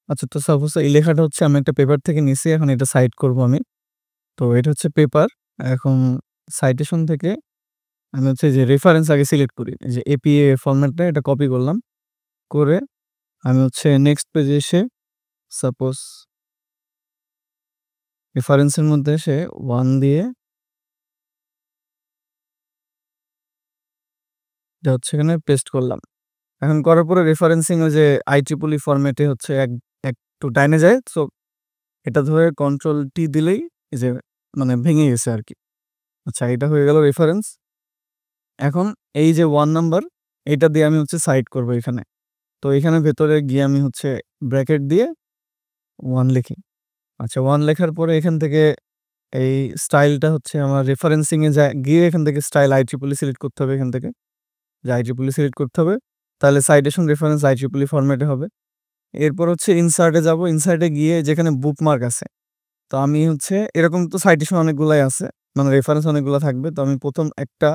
আচ্ছা, তো সাপোজ এই লেখাটা হচ্ছে আমি একটা পেপার থেকে নিছি। এখন এটা সাইট করব আমি। তো এটা হচ্ছে পেপার। এখন সাইটেশন থেকে আমি হচ্ছে যে রেফারেন্স আগে সিলেক্ট করি। এই যে APA ফরম্যাটটা এটা কপি করলাম। করে আমি হচ্ছে নেক্সট পেজে এসে সাপোজ রেফারেন্সের মধ্যে এসে 1 দিয়ে এটা হচ্ছে এখানে পেস্ট করলাম। এখন করার পরে রেফারেন্সিং ওই যে IEEE ফরম্যাটে হচ্ছে একটু ডাইনে যায়। সো এটা ধরে কন্ট্রোল টি দিলেই এই যে মানে ভেঙে গেছে আরকি। আচ্ছা, এটা হয়ে গেল রেফারেন্স। এখন এই যে 1 নাম্বার এটা দিয়ে আমি হচ্ছে সাইড করব এখানে। তো এখানে ভেতরে গিয়ে আমি হচ্ছে ব্র্যাকেট দিয়ে 1 লিখি। আচ্ছা, 1 লেখার পরে এখান থেকে এই স্টাইলটা হচ্ছে আমার রেফারেন্সিং এ গিয়ে এখান থেকে স্টাইল IEEE সিলেক্ট করতে হবে এখান থেকে। যে IEEE সিলেক্ট করতে হবে। তাহলে সাইটেশন রেফারেন্স IEEE ফরম্যাটে হবে। এরপর হচ্ছে ইনসার্ট এ যাব। ইনসার্ট এ গিয়ে যেখানে বুকমার্ক আছে। তো আমি হচ্ছে এরকম তো সাইটেশন অনেকগুলাই আছে। মানে রেফারেন্স অনেকগুলা থাকবে। তো আমি ১ম একটা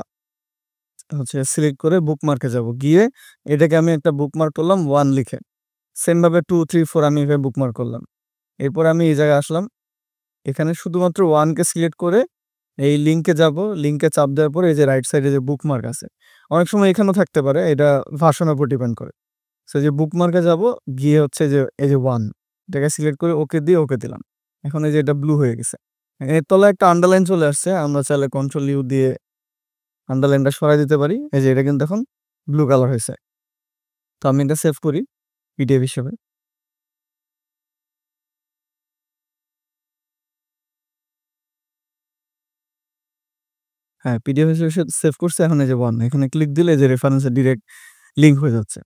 হচ্ছে সিলেক্ট করে বুকমার্কে যাব। গিয়ে এটাকে আমি একটা বুকমার্ক করলাম 1 লিখে। সেম ভাবে 2, 3, 4 আমি এভাবে বুকমার্ক করলাম। এরপর আমি এই জায়গায় আসলাম। এখানে শুধুমাত্র 1 কে সিলেক্ট করে এই লিংকে যাব। লিংকে চাপ দেওয়ার পরে এই যে রাইট সাইডে যে বুকমার্ক আছে। অনেক সময় এখানেও থাকতে পারে। এটা ভার্সনের উপর ডিপেন্ড করে। সো যে বুকমার্কে যাব, গিয়ে হচ্ছে যে এই যে 1 এটাকে সিলেক্ট করে ওকে দিয়ে ওকে দিলাম। এখন এই যে এটা ব্লু হয়ে গেছে। এর তলায় একটা আন্ডারলাইন চলে আসছে। আমরা চাইলে কন্ট্রোল ইউ দিয়ে আন্ডারলাইনটা সরায় দিতে পারি। এই যে এটা কিন্তু এখন ব্লু কালার হইছে। তো আমি এটা সেভ করি পিডিএফ হিসেবে। হ্যাঁ, পিডিএফ হিসেবে সেভ করছি। এখন এই যে 1 এখানে ক্লিক দিলে যে রেফারেন্স এর ডিরেক্ট লিংক হয়ে যাচ্ছে।